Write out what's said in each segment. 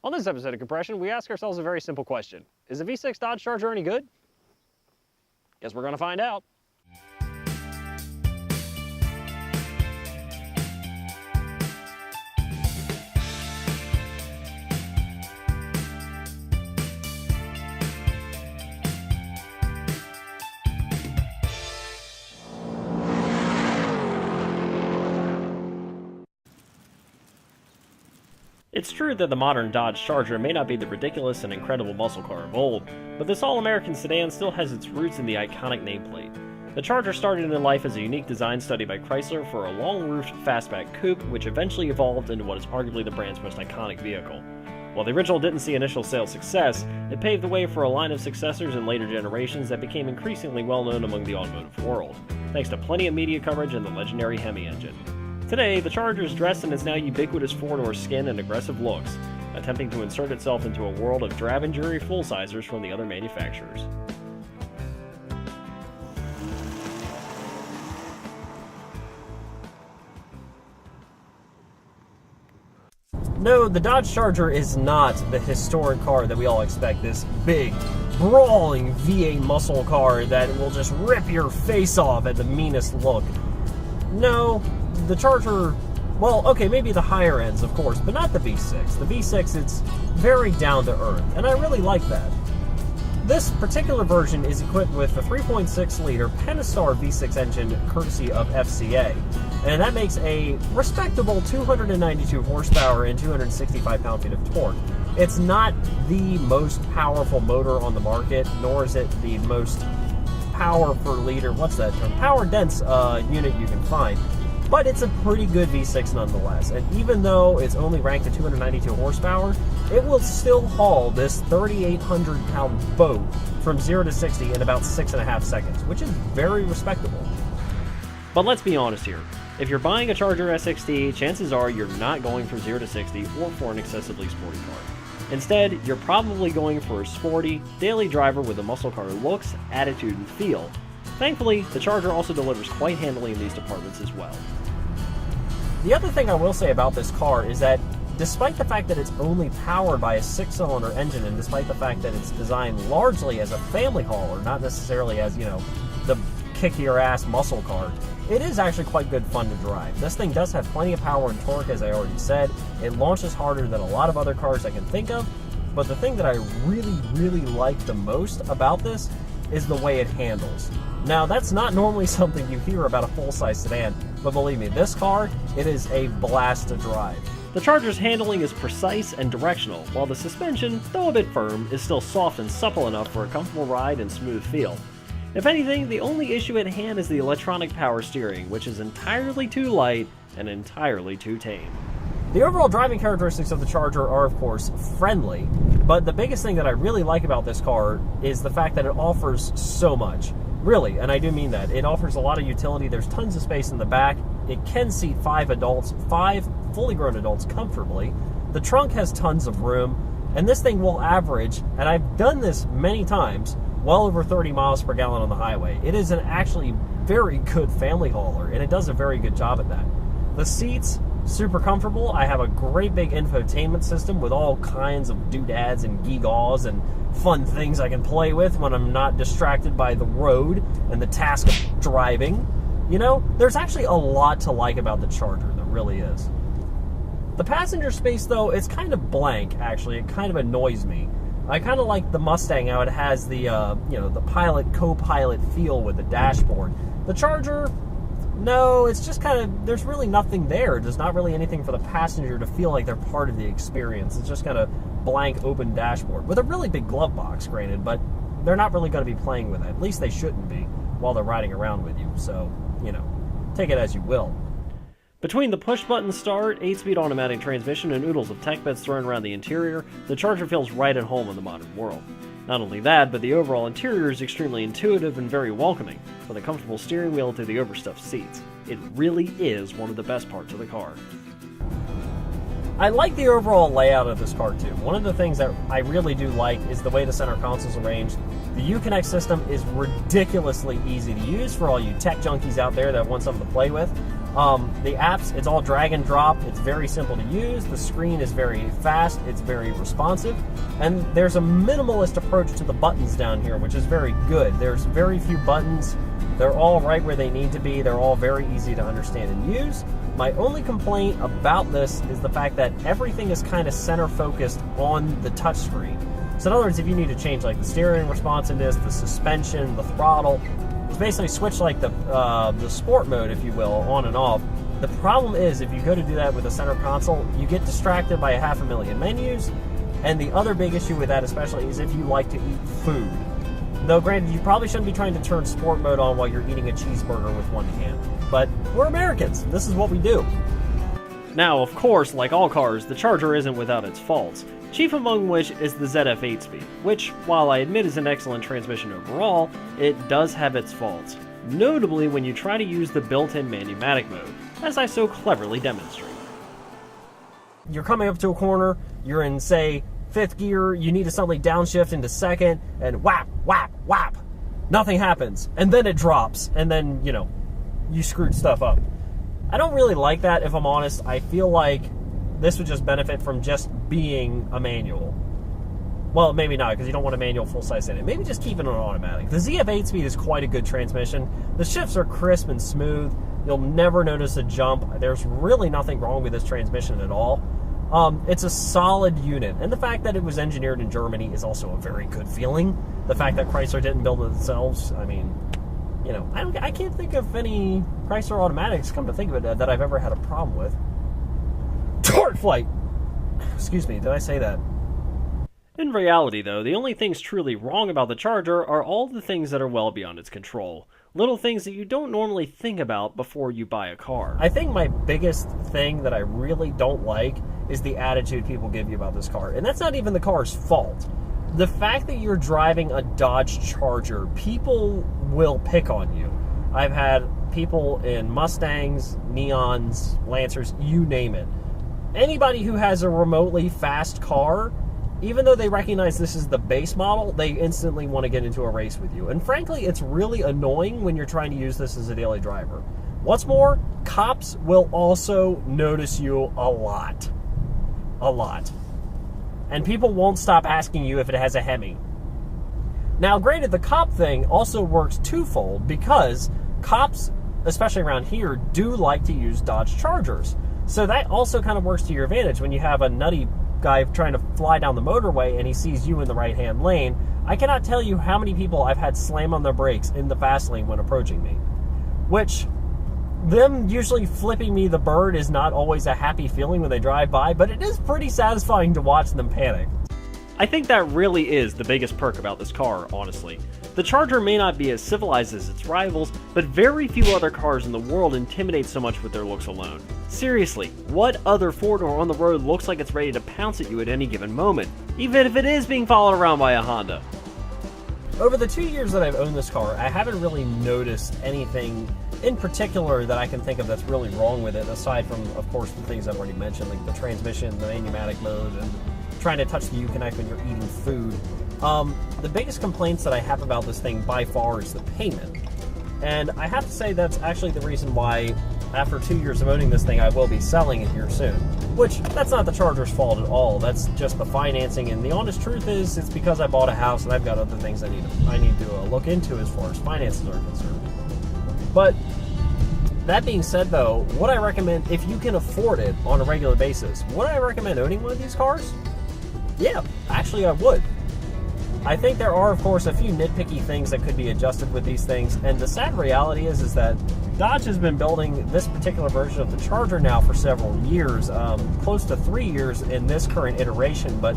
On this episode of Compression, we ask ourselves a very simple question. Is the V6 Dodge Charger any good? Guess we're gonna find out. It's true that the modern Dodge Charger may not be the ridiculous and incredible muscle car of old, but this all-American sedan still has its roots in the iconic nameplate. The Charger started in life as a unique design study by Chrysler for a long-roofed fastback coupe, which eventually evolved into what is arguably the brand's most iconic vehicle. While the original didn't see initial sales success, it paved the way for a line of successors in later generations that became increasingly well-known among the automotive world, thanks to plenty of media coverage and the legendary Hemi engine. Today, the Charger is dressed in its now ubiquitous four-door skin and aggressive looks, attempting to insert itself into a world of drab and dreary full-sizers from the other manufacturers. No, the Dodge Charger is not the historic car that we all expect, this big, brawling V8 muscle car that will just rip your face off at the meanest look. No, the Charger, well, okay, maybe the higher ends, of course, but not the V6. The V6, it's very down-to-earth, and I really like that. This particular version is equipped with a 3.6-liter Pentastar V6 engine courtesy of FCA, and that makes a respectable 292 horsepower and 265 pound-feet of torque. It's not the most powerful motor on the market, nor is it the most power per liter, what's that term? Power-dense unit you can find. But it's a pretty good V6 nonetheless, and even though it's only ranked at 292 horsepower, it will still haul this 3,800 pound boat from 0 to 60 in about 6.5 seconds, which is very respectable. But let's be honest here. If you're buying a Charger SXT, chances are you're not going for 0 to 60 or for an excessively sporty car. Instead, you're probably going for a sporty, daily driver with a muscle car looks, attitude, and feel. Thankfully, the Charger also delivers quite handily in these departments as well. The other thing I will say about this car is that despite the fact that it's only powered by a 6-cylinder engine, and despite the fact that it's designed largely as a family hauler, not necessarily as, the kick-your-ass muscle car, it is actually quite good fun to drive. This thing does have plenty of power and torque, as I already said. It launches harder than a lot of other cars I can think of, but the thing that I really, really like the most about this is the way it handles. Now, that's not normally something you hear about a full-size sedan, but believe me, this car, it is a blast to drive. The Charger's handling is precise and directional, while the suspension, though a bit firm, is still soft and supple enough for a comfortable ride and smooth feel. If anything, the only issue at hand is the electronic power steering, which is entirely too light and entirely too tame. The overall driving characteristics of the Charger are, of course, friendly, but the biggest thing that I really like about this car is the fact that it offers so much. Really, and I do mean that. It offers a lot of utility. There's tons of space in the back. It can seat 5 fully grown adults comfortably. The trunk has tons of room, and this thing will average, and I've done this many times, well over 30 miles per gallon on the highway. It is an actually very good family hauler, and it does a very good job at that. The seats, super comfortable. I have a great big infotainment system with all kinds of doodads and gewgaws and fun things I can play with when I'm not distracted by the road and the task of driving. There's actually a lot to like about the Charger, there really is. The passenger space, though, it's kind of blank, actually. It kind of annoys me. I kind of like the Mustang, how it has the, the pilot, co-pilot feel with the dashboard. The Charger, no, it's just kind of, there's really nothing there. There's not really anything for the passenger to feel like they're part of the experience. It's just kind of blank, open dashboard with a really big glove box, granted, but they're not really going to be playing with it. At least they shouldn't be while they're riding around with you. So, take it as you will. Between the push-button start, 8-speed automatic transmission, and oodles of tech bits thrown around the interior, the Charger feels right at home in the modern world. Not only that, but the overall interior is extremely intuitive and very welcoming, with a comfortable steering wheel to the overstuffed seats. It really is one of the best parts of the car. I like the overall layout of this car too. One of the things that I really do like is the way the center console is arranged. The Uconnect system is ridiculously easy to use for all you tech junkies out there that want something to play with. The apps, it's all drag and drop. It's very simple to use. The screen is very fast. It's very responsive. And there's a minimalist approach to the buttons down here, which is very good. There's very few buttons. They're all right where they need to be. They're all very easy to understand and use. My only complaint about this is the fact that everything is kind of center focused on the touchscreen. So in other words, if you need to change like the steering responsiveness, the suspension, the throttle, it's basically switch like the sport mode, if you will, on and off. The problem is if you go to do that with a center console, you get distracted by 500,000 menus. And the other big issue with that especially is if you like to eat food. Though granted, you probably shouldn't be trying to turn sport mode on while you're eating a cheeseburger with one hand. But we're Americans. This is what we do. Now, of course, like all cars, the Charger isn't without its faults. Chief among which is the ZF 8-speed, which, while I admit is an excellent transmission overall, it does have its faults. Notably when you try to use the built-in Manumatic mode, as I so cleverly demonstrate. You're coming up to a corner, you're in, say, 5th gear, you need to suddenly downshift into 2nd, and whap, whap, whap! Nothing happens, and then it drops, and then, you know, you screwed stuff up. I don't really like that, if I'm honest. I feel like this would just benefit from just being a manual. Well, maybe not, because you don't want a manual full-size sedan. Maybe just keep it on automatic. The ZF 8-speed is quite a good transmission. The shifts are crisp and smooth. You'll never notice a jump. There's really nothing wrong with this transmission at all. It's a solid unit, and the fact that it was engineered in Germany is also a very good feeling. The fact that Chrysler didn't build it themselves, I mean, you know, I can't think of any Chrysler automatics, come to think of it, that I've ever had a problem with. Torque flight! Excuse me, did I say that? In reality, though, the only things truly wrong about the Charger are all the things that are well beyond its control. Little things that you don't normally think about before you buy a car. I think my biggest thing that I really don't like is the attitude people give you about this car. And that's not even the car's fault. The fact that you're driving a Dodge Charger, people will pick on you. I've had people in Mustangs, Neons, Lancers, you name it. Anybody who has a remotely fast car, even though they recognize this is the base model, they instantly want to get into a race with you. And frankly, it's really annoying when you're trying to use this as a daily driver. What's more, cops will also notice you a lot. A lot. And people won't stop asking you if it has a Hemi. Now, granted, the cop thing also works twofold because cops, especially around here, do like to use Dodge Chargers. So that also kind of works to your advantage when you have a nutty guy trying to fly down the motorway and he sees you in the right-hand lane. I cannot tell you how many people I've had slam on their brakes in the fast lane when approaching me. Which, them usually flipping me the bird is not always a happy feeling when they drive by, but it is pretty satisfying to watch them panic. I think that really is the biggest perk about this car, honestly. The Charger may not be as civilized as its rivals, but very few other cars in the world intimidate so much with their looks alone. Seriously, what other four-door on the road looks like it's ready to pounce at you at any given moment, even if it is being followed around by a Honda? Over the 2 years that I've owned this car, I haven't really noticed anything in particular that I can think of that's really wrong with it, aside from, of course, the things I've already mentioned, like the transmission, the Manumatic mode, and trying to touch the Uconnect when you're eating food. The biggest complaints that I have about this thing by far is the payment. And I have to say that's actually the reason why, after 2 years of owning this thing, I will be selling it here soon. Which, that's not the Charger's fault at all. That's just the financing, and the honest truth is, it's because I bought a house and I've got other things I need to look into as far as finances are concerned. But that being said, though, what I recommend, if you can afford it on a regular basis, would I recommend owning one of these cars? Yeah, actually I would. I think there are, of course, a few nitpicky things that could be adjusted with these things, and the sad reality is that Dodge has been building this particular version of the Charger now for several years, close to 3 years in this current iteration, but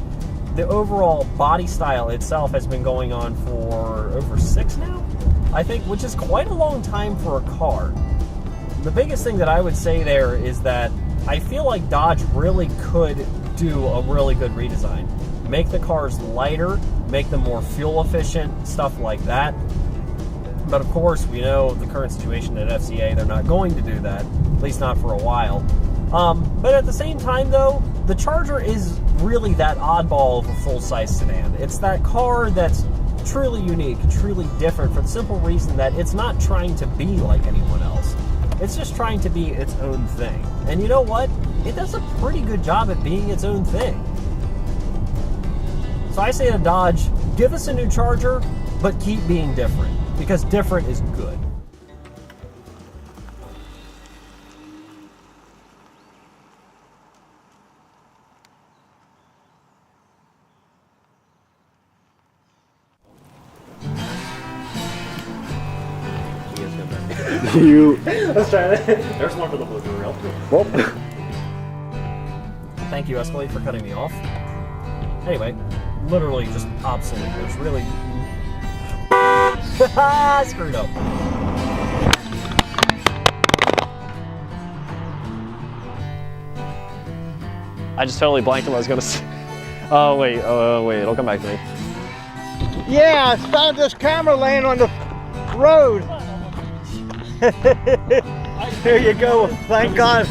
the overall body style itself has been going on for over 6 now, I think, which is quite a long time for a car. The biggest thing that I would say there is that I feel like Dodge really could do a really good redesign. Make the cars lighter, make them more fuel efficient, stuff like that. But of course, we know the current situation at FCA, they're not going to do that, at least not for a while. But at the same time, though, the Charger is really that oddball of a full-size sedan. It's that car that's truly unique, truly different, for the simple reason that it's not trying to be like anyone else. It's just trying to be its own thing. And you know what? It does a pretty good job at being its own thing. So I say to Dodge, give us a new Charger, but keep being different, because different is good. Let's try that. There's one for the blue grill. Well, Thank you, Escalade, for cutting me off. Anyway, literally just obsolete. There's really... Screwed up. I just totally blanked on what I was gonna say. Oh wait, it'll come back to me. yeah, I found this camera laying on the road. Here you go. Thank God.